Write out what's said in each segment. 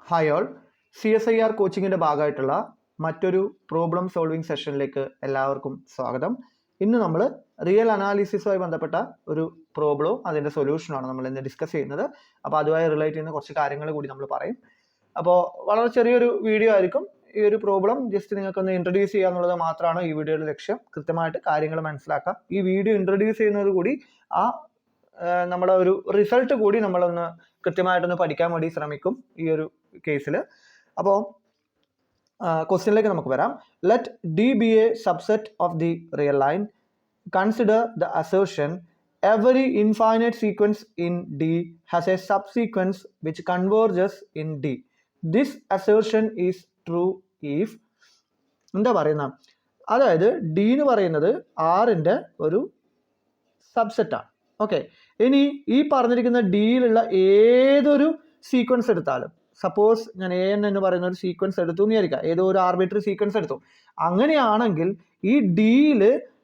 Hi all, CSIR കോച്ചിങ്ങിൻ്റെ ഭാഗമായിട്ടുള്ള മറ്റൊരു problem solving സെഷനിലേക്ക് എല്ലാവർക്കും സ്വാഗതം. ഇന്ന് നമ്മൾ റിയൽ അനാലിസിസുമായി ബന്ധപ്പെട്ട ഒരു പ്രോബ്ലവും അതിൻ്റെ സൊല്യൂഷനാണ് നമ്മൾ ഇന്ന് ഡിസ്കസ് ചെയ്യുന്നത്. അപ്പോൾ അതുമായി റിലേറ്റ് ചെയ്യുന്ന കുറച്ച് കാര്യങ്ങൾ കൂടി നമ്മൾ പറയും. അപ്പോൾ വളരെ ചെറിയൊരു വീഡിയോ ആയിരിക്കും. ഈ ഒരു പ്രോബ്ലം ജസ്റ്റ് നിങ്ങൾക്കൊന്ന് ഇൻട്രൊഡ്യൂസ് ചെയ്യുക എന്നുള്ളത് മാത്രമാണ് ഈ വീഡിയോയുടെ ലക്ഷ്യം. കൃത്യമായിട്ട് കാര്യങ്ങൾ മനസ്സിലാക്കാം. ഈ വീഡിയോ ഇൻട്രൊഡ്യൂസ് ചെയ്യുന്നത് കൂടി നമ്മുടെ ഒരു റിസൾട്ട് കൂടി നമ്മളൊന്ന് കൃത്യമായിട്ടൊന്ന് പഠിക്കാൻ വേണ്ടി ശ്രമിക്കും ഈ ഒരു കേസിൽ. അപ്പോൾ ക്വസ്റ്റ്യനിലേക്ക് നമുക്ക് വരാം. Let D B A subset of the real line. Consider the assertion every infinite sequence in D has a subsequence which converges in D. This assertion is true if എന്താ പറയുന്ന, അതായത് ഡി എന്ന് പറയുന്നത് ആറിൻ്റെ ഒരു സബ്സെറ്റാണ്. ഓക്കെ, ഇനി ഈ പറഞ്ഞിരിക്കുന്ന ഡിയിലുള്ള ഏതൊരു സീക്വൻസ് എടുത്താലും, സപ്പോസ് ഞാൻ എ എൻ എന്ന് പറയുന്ന ഒരു സീക്വൻസ് എടുത്തു എന്ന് വിചാരിക്കാം, ഏതോ ഒരു ആർബിട്രറി സീക്വൻസ് എടുത്തു. അങ്ങനെയാണെങ്കിൽ ഈ ഡിയിൽ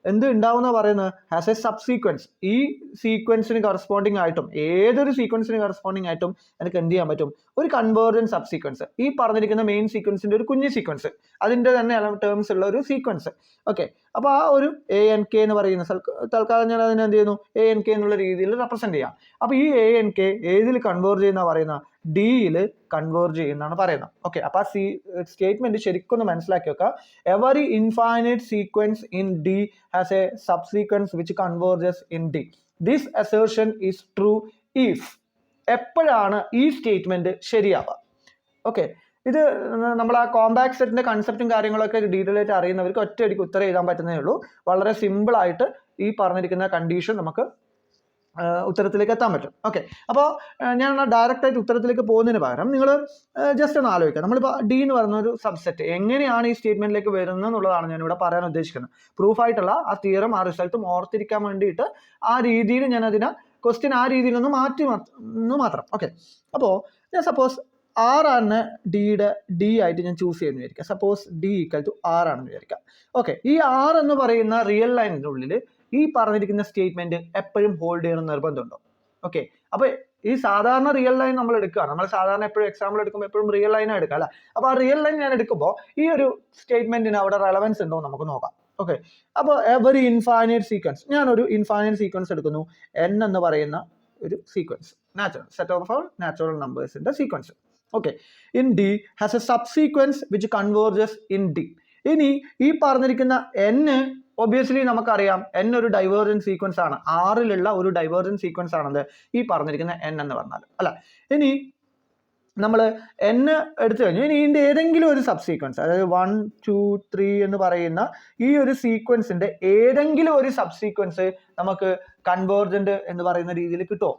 എന്ത് ഉണ്ടാവുന്ന പറയുന്നത് ഹാസ് എ സബ്സീക്വൻസ്. ഈ സീക്വൻസിന് കറസ്പോണ്ടിങ് ആയിട്ടും ഏതൊരു സീക്വൻസിന് കറസ്പോണ്ടിങ് ആയിട്ടും എനിക്ക് എന്ത് ചെയ്യാൻ പറ്റും, ഒരു കൺവേർജൻറ്റ് സബ് സീക്വൻസ്, ഈ പറഞ്ഞിരിക്കുന്ന മെയിൻ സീക്വൻസിൻ്റെ ഒരു കുഞ്ഞു സീക്വൻസ്, അതിൻ്റെ തന്നെ ടേംസ് ഉള്ള ഒരു സീക്വൻസ്. ഓക്കെ, അപ്പോൾ ആ ഒരു എ എൻ കെ എന്ന് പറയുന്ന തൽക്കാലം ഞാൻ അതിനെ എന്ത് ചെയ്യുന്നു, എ എൻ കെ എന്നുള്ള രീതിയിൽ റെപ്രസെൻറ്റ് ചെയ്യാം. അപ്പോൾ ഈ എ എൻ കെ ഏതിൽ കൺവേർജ് ചെയ്യുന്ന പറയുന്ന ഡിയിൽ കൺവേർജ് ചെയ്യുന്നതാണ് പറയുന്നത്. ഓക്കെ, അപ്പോൾ ആ സ്റ്റേറ്റ്മെന്റ് ശരിക്കും ഒന്ന് മനസ്സിലാക്കി വെക്കുക. Every infinite sequence in D has a subsequence which converges in D. This assertion is true if. എപ്പോഴാണ് ഈ സ്റ്റേറ്റ്മെന്റ് ശരിയാവുക? ഓക്കെ, ഇത് നമ്മൾ ആ കോമ്പാക്ട് സെറ്റിന്റെ കൺസെപ്റ്റും കാര്യങ്ങളൊക്കെ ഡീറ്റെയിൽ ആയിട്ട് അറിയുന്നവർക്ക് ഒറ്റയടിക്ക് ഉത്തരം എഴുതാൻ പറ്റുന്നേ ഉള്ളൂ. വളരെ സിമ്പിൾ ആയിട്ട് ഈ പറഞ്ഞിരിക്കുന്ന കണ്ടീഷൻ നമുക്ക് ഉത്തരത്തിലേക്ക് എത്താൻ പറ്റും. ഓക്കെ, അപ്പോൾ ഞാൻ ഡയറക്റ്റ് ആയിട്ട് ഉത്തരത്തിലേക്ക് പോകുന്നതിന് പകരം നിങ്ങൾ ജസ്റ്റ് ഒന്ന് ആലോചിക്കുക. നമ്മളിപ്പോൾ ഡി എന്ന് പറയുന്ന ഒരു സബ്സെറ്റ് എങ്ങനെയാണ് ഈ സ്റ്റേറ്റ്മെന്റിലേക്ക് വരുന്നത് എന്നുള്ളതാണ് ഞാനിവിടെ പറയാൻ ഉദ്ദേശിക്കുന്നത്. പ്രൂഫായിട്ടുള്ള ആ തിയറും ആ റിസൾട്ടും ഓർത്തിരിക്കാൻ വേണ്ടിയിട്ട് ആ രീതിയിൽ ഞാൻ അതിനെ ക്വസ്റ്റ്യൻ ആ രീതിയിലൊന്ന് മാറ്റി മാത്രം. ഓക്കെ, അപ്പോൾ ഞാൻ സപ്പോസ് ആറാണ് ഡിയുടെ ഡി ആയിട്ട് ഞാൻ ചൂസ് ചെയ്യുന്നു വിചാരിക്കാം. സപ്പോസ് ഡി ഈക്വൽ ടു ആറാണെന്ന് വിചാരിക്കാം. ഓക്കെ, ഈ ആറ് എന്ന് പറയുന്ന റിയൽ ലൈനിൻ്റെ ഉള്ളിൽ ഈ പറഞ്ഞിരിക്കുന്ന സ്റ്റേറ്റ്മെന്റ് എപ്പോഴും ഹോൾഡ് ചെയ്യണം നിർബന്ധമുണ്ടോ? ഓക്കെ, അപ്പോൾ ഈ സാധാരണ റിയൽ ലൈൻ നമ്മൾ എടുക്കുക, നമ്മൾ സാധാരണ എപ്പോഴും എക്സാമ്പിൾ എടുക്കുമ്പോൾ എപ്പോഴും റിയൽ ലൈനാണ് എടുക്കുക അല്ല. അപ്പോൾ ആ റിയൽ ലൈൻ ഞാൻ എടുക്കുമ്പോൾ ഈ ഒരു സ്റ്റേറ്റ്മെന്റിന് അവിടെ റെലവൻസ് ഉണ്ടോ നമുക്ക് നോക്കാം. ഓക്കെ, അപ്പോൾ എവറി ഇൻഫൈനൈറ്റ് സീക്വൻസ്, ഞാനൊരു ഇൻഫൈനൈറ്റ് സീക്വൻസ് എടുക്കുന്നു, എൻ എന്ന് പറയുന്ന ഒരു sequence, natural set of all natural നമ്പേഴ്സിന്റെ sequence. Okay, in D has a subsequence which converges in D. ഇനി ഈ പറഞ്ഞിരിക്കുന്ന എൻ ഒബ്വിയസ്ലി നമുക്കറിയാം എൻ ഒരു ഡൈവേർജൻറ്റ് സീക്വൻസ് ആണ്. ആറിലുള്ള ഒരു ഡൈവേർജൻറ്റ് സീക്വൻസ് ആണത് ഈ പറഞ്ഞിരിക്കുന്ന എൻ എന്ന് പറഞ്ഞാൽ അല്ല. ഇനി നമ്മൾ എൻ എടുത്തു കഴിഞ്ഞു, ഇനി ഇതിൻ്റെ ഏതെങ്കിലും ഒരു സബ് സീക്വൻസ്, അതായത് 1 2 3 എന്ന് പറയുന്ന ഈ ഒരു സീക്വൻസിന്റെ ഏതെങ്കിലും ഒരു സബ് സീക്വൻസ് നമുക്ക് കൺവേർജന്റ് എന്ന് പറയുന്ന രീതിയിൽ കിട്ടുമോ?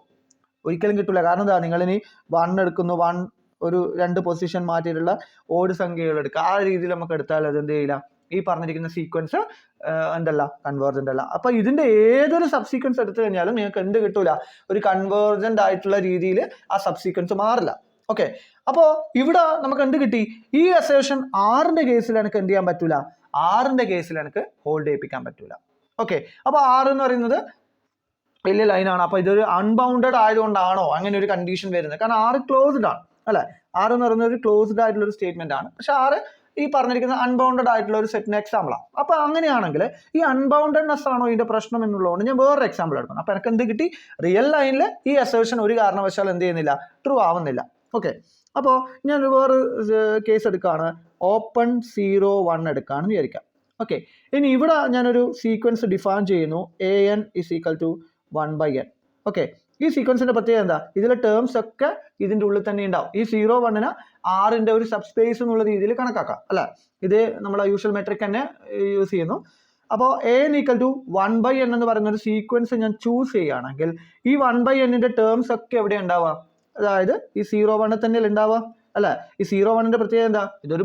ഒരിക്കലും കിട്ടില്ല. കാരണം എന്താ, നിങ്ങളിനി 1 എടുക്കുന്നു, 1 ഒരു 2 പൊസിഷൻ മാറ്റിയിട്ടുള്ള ഓഡ് സംഖ്യകൾ എടുക്കുക, ആ രീതിയിൽ നമുക്ക് എടുത്താൽ അത് എന്ത് ചെയ്യില്ല, ഈ പറഞ്ഞിരിക്കുന്ന സീക്വൻസ് എന്തല്ല, കൺവേർജന്റ് അല്ല. അപ്പൊ ഇതിന്റെ ഏതൊരു സബ് സീക്വൻസ് എടുത്തു കഴിഞ്ഞാലും നിങ്ങൾക്ക് എന്ത് കിട്ടൂല, ഒരു കൺവേർജന്റ് ആയിട്ടുള്ള രീതിയിൽ ആ സബ് സീക്വൻസ് മാറില്ല. ഓക്കെ, അപ്പോൾ ഇവിടെ നമുക്ക് എന്ത് കിട്ടി, ഈ അസേർഷൻ ആറിന്റെ കേസിൽ എനിക്ക് എന്ത് ചെയ്യാൻ പറ്റൂല, ആറിന്റെ കേസിൽ എനിക്ക് ഹോൾഡ് ചെയ്യിപ്പിക്കാൻ പറ്റൂല. ഓക്കെ, അപ്പോൾ 6 എന്ന് പറയുന്നത് വലിയ ലൈനാണ്. അപ്പൊ ഇതൊരു അൺബൗണ്ടഡ് ആയതുകൊണ്ടാണോ അങ്ങനെ ഒരു കണ്ടീഷൻ വരുന്നത്? കാരണം 6 ക്ലോസ്ഡ് ആണ് അല്ലെ. 6 എന്ന് പറയുന്നത് ഒരു ക്ലോസ്ഡ് ആയിട്ടുള്ള ഒരു സ്റ്റേറ്റ്മെന്റ് ആണ്. പക്ഷെ 6 ഈ പറഞ്ഞിരിക്കുന്ന അൺബൗണ്ടഡ് ആയിട്ടുള്ള ഒരു സെറ്റിന് എക്സാമ്പിളാണ്. അപ്പൊ അങ്ങനെയാണെങ്കിൽ ഈ അൺബൗണ്ടഡ്നെസ് ആണോ ഇതിന്റെ പ്രശ്നം എന്നുള്ളതുകൊണ്ട് ഞാൻ വേറൊരു എക്സാമ്പിൾ എടുക്കണം. അപ്പൊ എനിക്ക് എന്ത് കിട്ടി, റിയൽ ലൈനിൽ ഈ അസേർഷൻ ഒരു കാരണവശാലും എന്ത് ചെയ്യുന്നില്ല, ട്രൂ ആവുന്നില്ല. ഓക്കെ, അപ്പോൾ ഞാൻ വേറെ കേസ് എടുക്കുകയാണ്, ഓപ്പൺ 0 1 എടുക്കുകയാണെന്ന് വിചാരിക്കാം. ഓക്കെ, ഇനി ഇവിടെ ഞാനൊരു സീക്വൻസ് ഡിഫൈൻ ചെയ്യുന്നു, a n is equal to 1/n. Okay, ഈ സീക്വൻസിന്റെ പ്രത്യേകത എന്താ, ഇതിലെ ടേംസ് ഒക്കെ ഇതിന്റെ ഉള്ളിൽ തന്നെ ഉണ്ടാവും. ഈ 0 1 ആറിന്റെ ഒരു സബ് സ്പേസ് എന്നുള്ള രീതിയിൽ കണക്കാക്കാം അല്ലെ. ഇത് നമ്മളെ യൂഷ്വൽ മെട്രിക് തന്നെ യൂസ് ചെയ്യുന്നു. അപ്പോൾ A N equal to 1/n എന്ന് പറയുന്ന ഒരു സീക്വൻസ് ഞാൻ ചൂസ് ചെയ്യുകയാണെങ്കിൽ ഈ 1/nന്റെ ടേംസ് ഒക്കെ എവിടെ ഉണ്ടാവുക, അതായത് ഈ 0 1 തന്നെ ഉണ്ടാവുക അല്ലെ. ഈ 0 1ന്റെ പ്രത്യേകത എന്താ, ഇതൊരു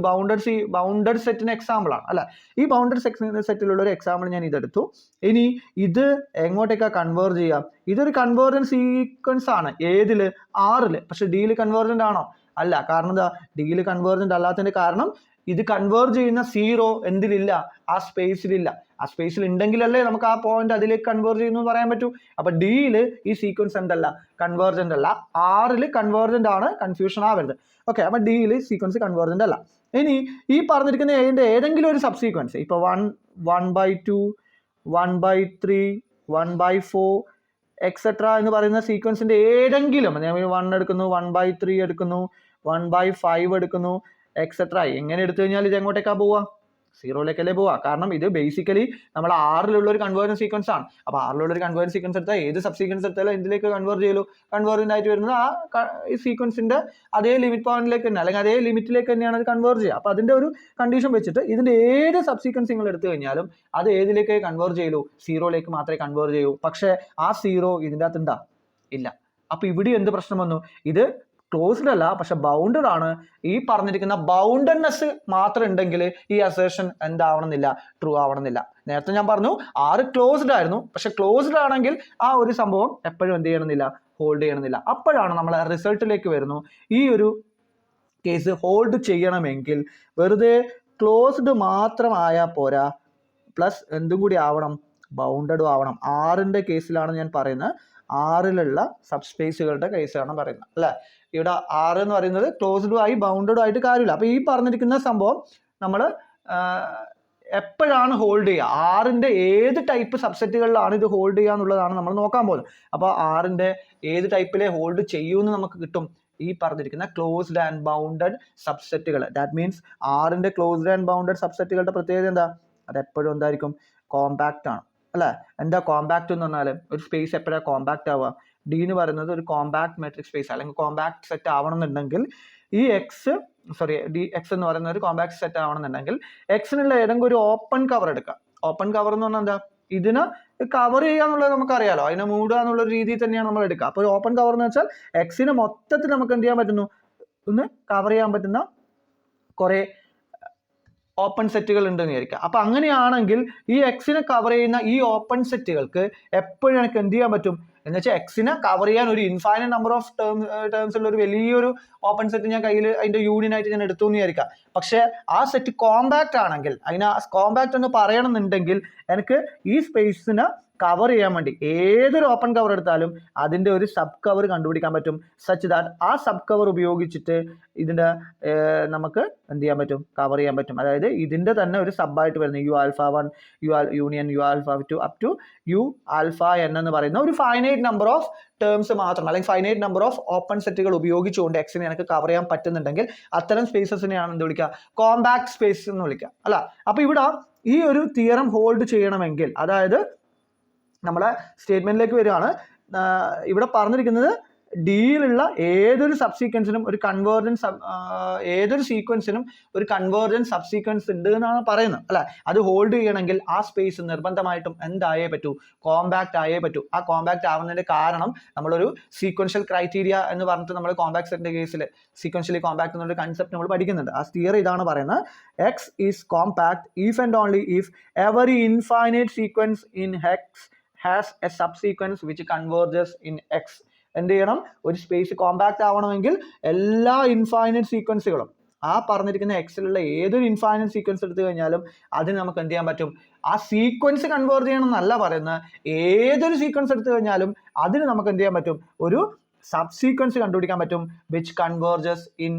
ബൗണ്ടഡ് സെറ്റിന് എക്സാമ്പിൾ ആണ് അല്ലെ. ഈ ബൗണ്ടഡ് സെറ്റിലുള്ള ഒരു എക്സാമ്പിൾ ഞാൻ ഇതെടുത്തു. ഇനി ഇത് എങ്ങോട്ടേക്കാ കൺവേർജ് ചെയ്യാം, ഇതൊരു കൺവേർജന്റ് സീക്വൻസ് ആണ് ഏതില്, 6ല്. പക്ഷെ ഡിയിൽ കൺവേർജന്റ് ആണോ? അല്ല. കാരണം എന്താ, ഡിയിൽ കൺവേർജന്റ് അല്ലാത്തതിന്റെ കാരണം ഇത് കൺവേർജ് ചെയ്യുന്ന സീറോ എന്തിലില്ല? ആ സ്പേസിലില്ല. ആ സ്പേസിൽ ഉണ്ടെങ്കിലല്ലേ നമുക്ക് ആ പോയിന്റ് അതിലേക്ക് കൺവേർജ് ചെയ്യുന്നു പറയാൻ പറ്റൂ. അപ്പൊ ഡിയിൽ ഈ സീക്വൻസ് എന്തല്ല? കൺവേർജന്റ് അല്ല. ആറിൽ കൺവേർജന്റ് ആണ്, കൺഫ്യൂഷൻ ആവരുത്. ഓക്കെ, അപ്പൊ ഡിയിൽ സീക്വൻസ് കൺവേർജന്റ് അല്ല. ഇനി ഈ പറഞ്ഞിരിക്കുന്ന അതിന്റെ ഏതെങ്കിലും ഒരു സബ് സീക്വൻസ്, ഇപ്പൊ 1/2, 1/3, 1/4 എക്സെട്ര എന്ന് പറയുന്ന സീക്വൻസിന്റെ ഏതെങ്കിലും, ഞാൻ 1 എടുക്കുന്നു, 1/3 എടുക്കുന്നു, 1/5 എടുക്കുന്നു, എക്സെട്ര, എങ്ങനെ എടുത്തു കഴിഞ്ഞാൽ ഇത് എങ്ങോട്ടേക്കാ പോവുക? സീറോയിലേക്കല്ലേ പോവുക. കാരണം ഇത് ബേസിക്കലി നമ്മൾ ആറിലുള്ള ഒരു കൺവേർജൻ സീക്വൻസ് ആണ്. അപ്പൊ ആറിലുള്ള ഒരു കൺവേർജൻ സീക്വൻസ് എടുത്താൽ ഏത് സബ് സീക്വൻസ് എടുത്താലും എന്തിലേക്ക് കൺവേർജ് ചെയ്യലോ? കൺവേർജന്റ് ആയിട്ട് വരുന്നത് ഈ സീക്വൻസിന്റെ അതേ ലിമിറ്റ് പോയിന്റിലേക്ക് തന്നെ, അല്ലെങ്കിൽ അതേ ലിമിറ്റിലേക്ക് തന്നെയാണ് അത് കൺവേർജ് ചെയ്യുക. അപ്പൊ അതിന്റെ ഒരു കണ്ടീഷൻ വെച്ചിട്ട് ഇതിന്റെ ഏത് സബ് സീക്വൻസ് നിങ്ങൾ എടുത്തു കഴിഞ്ഞാലും അത് ഏതിലേക്ക് കൺവേർജ് ചെയ്യലോ? സീറോയിലേക്ക് മാത്രമേ കൺവേർജ് ചെയ്യൂ. പക്ഷെ ആ സീറോ ഇതിൻ്റെ അകത്ത് ഉണ്ടാ ഇല്ല. അപ്പൊ ഇവിടെ എന്ത് പ്രശ്നം വന്നു? ഇത് ക്ലോസ്ഡ് അല്ല, പക്ഷെ ബൗണ്ടഡ് ആണ്. ഈ പറഞ്ഞിരിക്കുന്ന ബൗണ്ടഡ്നെസ് മാത്രം ഉണ്ടെങ്കിൽ ഈ അസേർഷൻ എന്താവണമെന്നില്ല? ട്രൂ ആവണമെന്നില്ല. നേരത്തെ ഞാൻ പറഞ്ഞു 6 ക്ലോസ്ഡ് ആയിരുന്നു, പക്ഷെ ക്ലോസ്ഡ് ആണെങ്കിൽ ആ ഒരു സംഭവം എപ്പോഴും എന്ത് ചെയ്യണമെന്നില്ല? ഹോൾഡ് ചെയ്യണമെന്നില്ല. അപ്പോഴാണ് നമ്മൾ റിസൾട്ടിലേക്ക് വരുന്നു. ഈ ഒരു കേസ് ഹോൾഡ് ചെയ്യണമെങ്കിൽ വെറുതെ ക്ലോസ്ഡ് മാത്രമായാൽ പോരാ, പ്ലസ് എന്തും കൂടി ആവണം? ബൗണ്ടഡും ആവണം. 6ന്റെ കേസിലാണ് ഞാൻ പറയുന്നത്, 6ലുള്ള സബ് സ്പേസുകളുടെ കേസാണ് പറയുന്നത് അല്ലെ. ഇവിടെ 6 എന്ന് പറയുന്നത് ക്ലോസ്ഡും ആയി ബൗണ്ടഡും ആയിട്ട് കാര്യമില്ല. അപ്പൊ ഈ പറഞ്ഞിരിക്കുന്ന സംഭവം നമ്മൾ എപ്പോഴാണ് ഹോൾഡ് ചെയ്യുക? 6ന്റെ ഏത് ടൈപ്പ് സബ്സെറ്റുകളിലാണ് ഇത് ഹോൾഡ് ചെയ്യുക എന്നുള്ളതാണ് നമ്മൾ നോക്കാൻ പോകുന്നത്. അപ്പോൾ 6ന്റെ ഏത് ടൈപ്പിലെ ഹോൾഡ് ചെയ്യുമെന്ന് നമുക്ക് കിട്ടും? ഈ പറഞ്ഞിരിക്കുന്ന ക്ലോസ്ഡ് ആൻഡ് ബൗണ്ടഡ് സബ്സെറ്റുകൾ. ദാറ്റ് മീൻസ് 6ന്റെ ക്ലോസ്ഡ് ആൻഡ് ബൗണ്ടഡ് സബ്സെറ്റുകളുടെ പ്രത്യേകത എന്താ? അത് എപ്പോഴും എന്തായിരിക്കും? കോമ്പാക്റ്റ് ആണ് അല്ലെ. എന്താ കോമ്പാക്റ്റ് എന്ന് പറഞ്ഞാൽ? ഒരു സ്പേസ് എപ്പോഴാണ് കോമ്പാക്റ്റ് ആവുക? ഡി എന്ന് പറയുന്നത് ഒരു കോമ്പാക്ട് മെട്രിക് സ്പേസ് അല്ലെങ്കിൽ കോമ്പാക്ട് സെറ്റ് ആവണമെന്നുണ്ടെങ്കിൽ ഈ ഡി എക്സ് എന്ന് പറയുന്ന ഒരു കോമ്പാക്ട് സെറ്റ് ആവണമെന്നുണ്ടെങ്കിൽ എക്സിനുള്ള ഏതെങ്കിലും ഒരു ഓപ്പൺ കവർ എടുക്കുക. ഓപ്പൺ കവർ എന്ന് പറഞ്ഞാൽ എന്താ? ഇതിനെ കവർ ചെയ്യുക എന്നുള്ളത് നമുക്കറിയാലോ, അതിനെ മൂടുക എന്നുള്ള രീതിയിൽ തന്നെയാണ് നമ്മൾ എടുക്കുക. അപ്പോൾ ഓപ്പൺ കവർ എന്ന് വെച്ചാൽ എക്സിനെ മൊത്തത്തിൽ നമുക്ക് എന്ത് ചെയ്യാൻ പറ്റുന്നു? ഒന്ന് കവർ ചെയ്യാൻ പറ്റുന്ന കുറെ ഓപ്പൺ സെറ്റുകൾ ഉണ്ടെന്ന് വിചാരിക്കുക. അപ്പൊ അങ്ങനെയാണെങ്കിൽ ഈ എക്സിനെ കവർ ചെയ്യുന്ന ഈ ഓപ്പൺ സെറ്റുകൾക്ക് എപ്പോഴും എനിക്ക് എന്ത് ചെയ്യാൻ പറ്റും എന്ന് വെച്ചാൽ എക്സിനെ കവർ ചെയ്യാൻ ഒരു ഇൻഫൈനൈറ്റ് നമ്പർ ഓഫ് ടേംസ് ഉള്ള ഒരു വലിയൊരു ഓപ്പൺ സെറ്റ് ഞാൻ കയ്യിൽ അതിന്റെ യൂണിയൻ ആയിട്ട് ഞാൻ എടുത്തു എന്ന് വിചാരിക്കാം. പക്ഷെ ആ സെറ്റ് കോമ്പാക്റ്റ് ആണെങ്കിൽ, അതിനെ കോമ്പാക്റ്റ് എന്ന് പറയണമെന്നുണ്ടെങ്കിൽ എനിക്ക് ഈ സ്പേസിനെ കവർ ചെയ്യാൻ വേണ്ടി ഏതൊരു ഓപ്പൺ കവർ എടുത്താലും അതിന്റെ ഒരു സബ് കവർ കണ്ടുപിടിക്കാൻ പറ്റും. സച്ച് ദാറ്റ് ആ സബ് കവർ ഉപയോഗിച്ചിട്ട് ഇതിന്റെ നമുക്ക് എന്ത് ചെയ്യാൻ പറ്റും? കവർ ചെയ്യാൻ പറ്റും. അതായത് ഇതിന്റെ തന്നെ ഒരു സബായിട്ട് വരുന്ന U∝1, union U∝2 up to U∝n എന്ന് പറയുന്ന ഒരു ഫൈനൈറ്റ് നമ്പർ ഓഫ് ടേംസ് മാത്രം, അല്ലെങ്കിൽ ഫൈനൈറ്റ് നമ്പർ ഓഫ് ഓപ്പൺ സെറ്റുകൾ ഉപയോഗിച്ചുകൊണ്ട് എക്സിനെ എനിക്ക് കവർ ചെയ്യാൻ പറ്റുന്നുണ്ടെങ്കിൽ അത്തരം സ്പേസസിനെയാണ് എന്ത് വിളിക്കുക? കോമ്പാക്ട് സ്പേസ് എന്ന് വിളിക്കുക അല്ല. അപ്പൊ ഇവിടെ ഈ ഒരു തിയറം ഹോൾഡ് ചെയ്യണമെങ്കിൽ, അതായത് നമ്മളെ സ്റ്റേറ്റ്മെന്റിലേക്ക് വരികയാണ്. ഇവിടെ പറഞ്ഞിരിക്കുന്നത് ഡിയിലുള്ള ഏതൊരു സബ്സീക്വൻസിനും ഒരു കൺവേർജൻസ്, ഏതൊരു സീക്വൻസിനും ഒരു കൺവേർജൻസ് സബ്സീക്വൻസ് ഉണ്ട് എന്നാണ് പറയുന്നത് അല്ലെ. അത് ഹോൾഡ് ചെയ്യണമെങ്കിൽ ആ സ്പേസ് നിർബന്ധമായിട്ടും എന്തായേ പറ്റൂ? കോമ്പാക്റ്റ് ആയേ പറ്റൂ. ആ കോമ്പാക്റ്റ് ആവുന്നതിന്റെ കാരണം നമ്മളൊരു സീക്വൻഷ്യൽ ക്രൈറ്റീരിയ എന്ന് പറഞ്ഞിട്ട് നമ്മൾ കോമ്പാക്ട് സെറ്റിന്റെ കേസിൽ സീക്വൻഷ്യലി കോമ്പാക്ട് എന്നൊരു കൺസെപ്റ്റ് നമ്മൾ പഠിക്കുന്നുണ്ട്. ആ തിയറി ഇതാണ് പറയുന്നത്: X is compact if and only if every infinite sequence in X has a subsequence which converges in x. എന്ത് ചെയ്യണം? ഒരു സ്പേസ് കോമ്പാക്റ്റ് ആവണമെങ്കിൽ എല്ലാ ഇൻഫൈനൈറ്റ് സീക്വൻസുകളും, ആ പറഞ്ഞിരിക്കുന്ന എക്സിലുള്ള ഏതൊരു ഇൻഫൈനൈറ്റ് സീക്വൻസ് എടുത്തു കഴിഞ്ഞാലും അതിന് നമുക്ക് എന്ത് ചെയ്യാൻ പറ്റും? ആ സീക്വൻസ് കൺവേർജ് ചെയ്യണം എന്നല്ല പറയുന്നത്, ഏതൊരു സീക്വൻസ് എടുത്തു കഴിഞ്ഞാലും അതിന് നമുക്ക് എന്ത് ചെയ്യാൻ പറ്റും? ഒരു സബ് സീക്വൻസ് കണ്ടുപിടിക്കാൻ പറ്റും വിച്ച് കൺവേർജസ് ഇൻ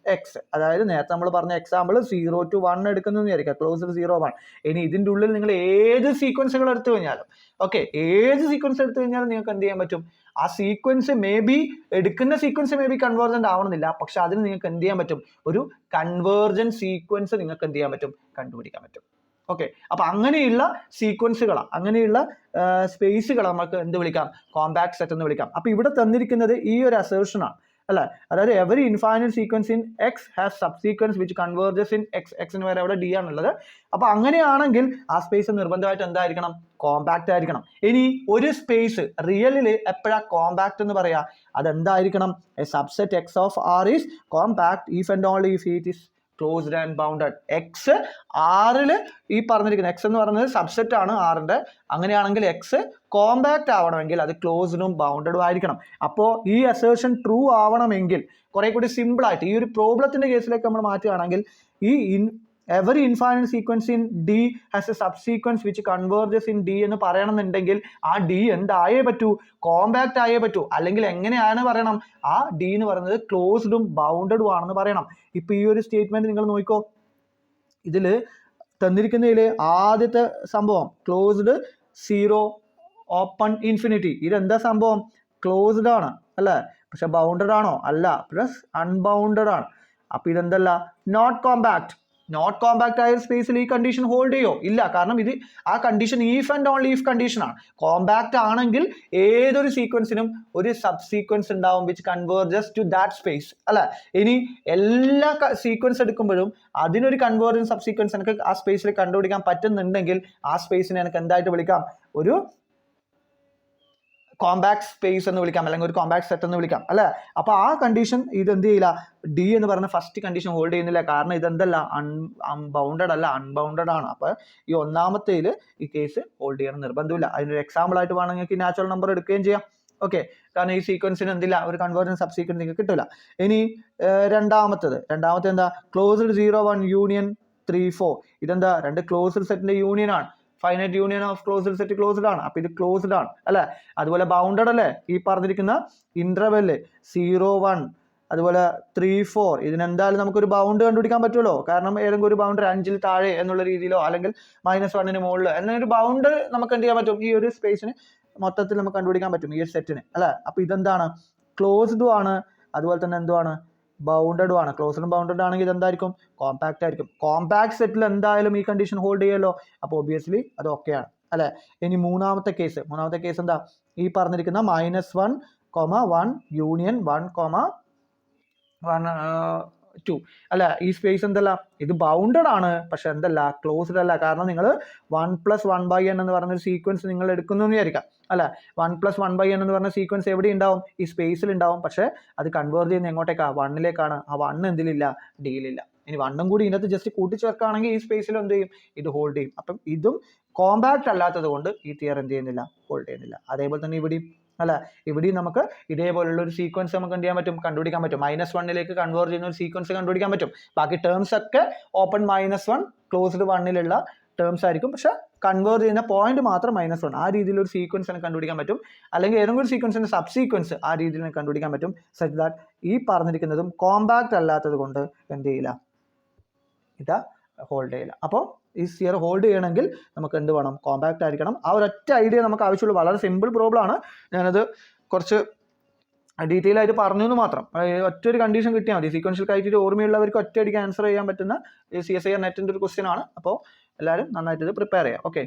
എക്സ്. അതായത് നേരത്തെ നമ്മൾ പറഞ്ഞ എക്സാമ്പിൾ 0 to 1 എടുക്കുന്നതെന്ന് വിചാരിക്കുക, ക്ലോസ്ഡ് 0, 1. ഇനി ഇതിൻ്റെ ഉള്ളിൽ നിങ്ങൾ ഏത് സീക്വൻസുകൾ എടുത്തു കഴിഞ്ഞാലും, ഓക്കെ, ഏത് സീക്വൻസ് എടുത്തു കഴിഞ്ഞാലും നിങ്ങൾക്ക് എന്ത് ചെയ്യാൻ പറ്റും? ആ സീക്വൻസ് എടുക്കുന്ന സീക്വൻസ് മേ ബി കൺവേർജന്റ് ആവണമെന്നില്ല, പക്ഷെ അതിന് നിങ്ങൾക്ക് എന്ത് ചെയ്യാൻ പറ്റും? ഒരു കൺവേർജന്റ് സീക്വൻസ് നിങ്ങൾക്ക് എന്ത് ചെയ്യാൻ പറ്റും? കണ്ടുപിടിക്കാൻ പറ്റും. ഓക്കെ, അപ്പൊ അങ്ങനെയുള്ള സീക്വൻസുകളാണ്, അങ്ങനെയുള്ള സ്പേസുകൾ നമുക്ക് എന്ത് വിളിക്കാം? കോമ്പാക്ട് സെറ്റ് എന്ന് വിളിക്കാം. അപ്പൊ ഇവിടെ തന്നിരിക്കുന്നത് ഈ ഒരു അസേർഷനാണ് അല്ലെ. അതായത് every infinite sequence in X has subsequence which converges in X. എക്സിന് വരെ അവിടെ ഡി ആണുള്ളത്. അപ്പൊ അങ്ങനെയാണെങ്കിൽ ആ സ്പേസ് നിർബന്ധമായിട്ട് എന്തായിരിക്കണം? കോമ്പാക്റ്റ് ആയിരിക്കണം. ഇനി ഒരു സ്പേസ് റിയലിൽ എപ്പോഴാ കോമ്പാക്റ്റ് എന്ന് പറയാ? അതെന്തായിരിക്കണം? A subset X of R is compact if and only if it is closed and bounded. X ആറിൽ ഈ പറഞ്ഞിരിക്കുന്ന എക്സ് എന്ന് പറയുന്നത് സബ്സെറ്റ് ആണ് ആറിന്റെ, അങ്ങനെയാണെങ്കിൽ എക്സ് കോമ്പാക്റ്റ് ആവണമെങ്കിൽ അത് ക്ലോസ്ഡും ബൗണ്ടഡും ആയിരിക്കണം. അപ്പോൾ ഈ അസേർഷൻ ട്രൂ ആവണമെങ്കിൽ കുറെ കൂടി സിമ്പിൾ ആയിട്ട് ഈ ഒരു പ്രോബ്ലത്തിന്റെ കേസിലേക്ക് നമ്മൾ മാറ്റുകയാണെങ്കിൽ ഈ every infinite sequence in D has a subsequence which converges in D എന്ന് പറയണമെന്നുണ്ടെങ്കിൽ ആ D എന്തായേ പറ്റൂ, കോമ്പാക്റ്റ് ആയേ പറ്റൂ. അല്ലെങ്കിൽ എങ്ങനെയാണ് പറയണം, ആ D എന്ന് പറയുന്നത് ക്ലോസ്ഡും ബൗണ്ടഡും ആണെന്ന് പറയണം. ഇപ്പൊ ഈ ഒരു സ്റ്റേറ്റ്മെന്റ് നിങ്ങൾ നോക്കിക്കോ, ഇതില് തന്നിരിക്കുന്നതിൽ ആദ്യത്തെ സംഭവം ക്ലോസ്ഡ് 0 ഓപ്പൺ ഇൻഫിനിറ്റി, ഇതെന്താ സംഭവം, ക്ലോസ്ഡ് ആണ് അല്ലേ, പക്ഷെ ബൗണ്ടഡ് ആണോ, അല്ല, പ്ലസ് അൺബൗണ്ടഡ് ആണ്. അപ്പൊ ഇതെന്തല്ല, നോട്ട് കോമ്പാക്ട്. നോട്ട് കോമ്പാക്ട് ആയ സ്പേസിൽ ഈ കണ്ടീഷൻ ഹോൾഡ് ചെയ്യോ, ഇല്ല, കാരണം ഇത് ആ condition if and only if condition ആണ്. കോമ്പാക്ട് ആണെങ്കിൽ ഏതൊരു സീക്വൻസിനും ഒരു സബ് സീക്വൻസ് ഉണ്ടാവും which converges to that space അല്ലെ. ഇനി എല്ലാ സീക്വൻസ് എടുക്കുമ്പോഴും അതിനൊരു കൺവേർജൻസ് സബ് സീക്വൻസ് എനിക്ക് ആ സ്പേസിൽ കണ്ടുപിടിക്കാൻ പറ്റുന്നുണ്ടെങ്കിൽ ആ സ്പേസിനെ എനിക്ക് എന്തായിട്ട് വിളിക്കാം, ഒരു കോമ്പാക്ട് സ്പേസ് എന്ന് വിളിക്കാം, അല്ലെങ്കിൽ ഒരു കോമ്പാക്ട് സെറ്റ് എന്ന് വിളിക്കാം അല്ലെ. അപ്പൊ ആ കണ്ടീഷൻ ഇത് എന്ത് ചെയ്യില്ല, ഡി എന്ന് പറയുന്ന ഫസ്റ്റ് കണ്ടീഷൻ ഹോൾഡ് ചെയ്യുന്നില്ല, കാരണം ഇതെന്തല്ല, ബൗണ്ടഡ് അല്ല, അൺബൗണ്ടഡ് ആണ്. അപ്പൊ ഈ ഒന്നാമത്തേൽ ഈ കേസ് ഹോൾഡ് ചെയ്യണം നിർബന്ധമില്ല. അതിനൊരു എക്സാമ്പിൾ ആയിട്ട് വേണമെങ്കിൽ നാച്ചുറൽ നമ്പർ എടുക്കുകയും ചെയ്യാം. ഓക്കെ, കാരണം ഈ സീക്വൻസിന് എന്തില്ല, ഒരു കൺവേർജൻസ് സബ് സീക്വൻസ് നിങ്ങൾക്ക് കിട്ടില്ല. ഇനി രണ്ടാമത്തെ എന്താ, ക്ലോസ്ഡ് 0 1 യൂണിയൻ 3 4, ഇതെന്താ, രണ്ട് ക്ലോസ്ഡ് സെറ്റിന്റെ യൂണിയൻ ആണ്. Finite union of closed set closed ആണ്, അപ്പൊ ഇത് ക്ലോസ്ഡ് ആണ് അല്ലെ. അതുപോലെ ബൗണ്ടഡ് അല്ലേ, ഈ പറഞ്ഞിരിക്കുന്ന ഇന്റർവെല് 0 1 അതുപോലെ 3 4, ഇതിനെന്തായാലും നമുക്കൊരു ബൗണ്ട് കണ്ടുപിടിക്കാൻ പറ്റുമല്ലോ, കാരണം ഏതെങ്കിലും ഒരു ബൗണ്ടർ 5ൽ താഴെ എന്നുള്ള രീതിയിലോ അല്ലെങ്കിൽ -1 മുകളിൽ എന്നൊരു ബൗണ്ട് നമുക്ക് എന്ത് ചെയ്യാൻ പറ്റും, ഈ ഒരു സ്പേസിന് മൊത്തത്തിൽ നമുക്ക് കണ്ടുപിടിക്കാൻ പറ്റും, ഈ ഒരു സെറ്റിന് അല്ലെ. അപ്പൊ ഇതെന്താണ്, ക്ലോസ്ഡും ആണ്, അതുപോലെ തന്നെ എന്തുവാണ്, ബൗണ്ടഡും ആണ്. ക്ലോസ്ഡും ബൗണ്ടഡ് ആണെങ്കിൽ ഇതെന്തായിരിക്കും, കോമ്പാക്റ്റ് ആയിരിക്കും. കോമ്പാക്ട് സെറ്റിൽ എന്തായാലും ഈ കണ്ടീഷൻ ഹോൾഡ് ചെയ്യുമല്ലോ, അപ്പോൾ ഒബിയസ്ലി അത് ഓക്കെയാണ് അല്ലെ. ഇനി മൂന്നാമത്തെ കേസ് എന്താ, ഈ പറഞ്ഞിരിക്കുന്ന -1, 1 യൂണിയൻ 1, 1 2 അല്ല, ഈ സ്പേസ് എന്തല്ല, ഇത് ബൗണ്ടഡ് ആണ്, പക്ഷെ എന്തല്ല, ക്ലോസ്ഡ് അല്ല. കാരണം നിങ്ങൾ 1 + 1/n എന്ന് പറഞ്ഞൊരു സീക്വൻസ് നിങ്ങൾ എടുക്കുന്നു എന്ന് വിചാരിക്കാം അല്ലെ. 1 + 1/n എന്ന് പറഞ്ഞ സീക്വൻസ് എവിടെ ഉണ്ടാവും, ഈ സ്പേസിൽ ഉണ്ടാവും, പക്ഷെ അത് കൺവേർട്ട് ചെയ്യുന്ന എങ്ങോട്ടേക്കാണ്, 1ലേക്കാണ്. ആ 1 എന്തിലില്ല, ഡിയിലില്ല. ഇനി 1ഉം കൂടി ഇതിനകത്ത് ജസ്റ്റ് കൂട്ടിച്ചേർക്കുകയാണെങ്കിൽ ഈ സ്പേസിൽ എന്ത് ചെയ്യും, ഇത് ഹോൾഡ് ചെയ്യും. അപ്പം ഇതും കോമ്പാക്ട് അല്ലാത്തത് കൊണ്ട് ഈ തിയറം എന്ത് ചെയ്യുന്നില്ല, ഹോൾഡ് ചെയ്യുന്നില്ല. അതേപോലെ തന്നെ ഇവിടെയും അല്ല, ഇവിടെയും നമുക്ക് ഇതേപോലുള്ള ഒരു സീക്വൻസ് നമുക്ക് എന്ത് ചെയ്യാൻ പറ്റും, കണ്ടുപിടിക്കാൻ പറ്റും. -1ലേക്ക് കൺവേർട്ട് ചെയ്യുന്ന ഒരു സീക്വൻസ് കണ്ടുപിടിക്കാൻ പറ്റും. ബാക്കി ടേംസ് ഒക്കെ ഓപ്പൺ -1 ക്ലോസ്ഡ് 1ലുള്ള ടേംസ് ആയിരിക്കും, പക്ഷെ കൺവേർട്ട് ചെയ്യുന്ന പോയിന്റ് മാത്രം -1. ആ രീതിയിൽ ഒരു സീക്വൻസിനെ കണ്ടുപിടിക്കാൻ പറ്റും, അല്ലെങ്കിൽ ഏതെങ്കിലും ഒരു സീക്വൻസിന്റെ സബ് സീക്വൻസ് ആ രീതിയിൽ കണ്ടുപിടിക്കാൻ പറ്റും. സച്ച് ദാറ്റ് ഈ പറഞ്ഞിരിക്കുന്നതും കോമ്പാക്ട് അല്ലാത്തത് കൊണ്ട് എന്ത് ചെയ്യില്ല, ഇത് ഹോൾഡ് ചെയ്യില്ല. അപ്പോൾ ഈ തിയറം ഹോൾഡ് ചെയ്യണമെങ്കിൽ നമുക്ക് എന്ത് വേണം, കോമ്പാക്റ്റ് ആയിരിക്കണം. ആ ഒരൊറ്റ ഐഡിയ നമുക്ക് ആവശ്യമുള്ളൂ. വളരെ സിമ്പിൾ പ്രോബ്ലം ആണ്, ഞാനത് കുറച്ച് ഡീറ്റെയിൽ ആയിട്ട് പറഞ്ഞു എന്ന് മാത്രം. ഒറ്റൊരു കണ്ടീഷൻ കിട്ടിയാൽ മതി. സീക്വൻഷ്യൽ ക്രൈറ്റീരിയ ഓർമ്മയുള്ളവർക്ക് ഒറ്റയടിക്ക് ആൻസർ ചെയ്യാൻ പറ്റുന്ന CSIR നെറ്റിന്റെ ഒരു ക്വസ്റ്റ്യൻ ആണ്. അപ്പോൾ എല്ലാവരും നന്നായിട്ട് ഇത് പ്രിപ്പയർ ചെയ്യാം. ഓക്കെ.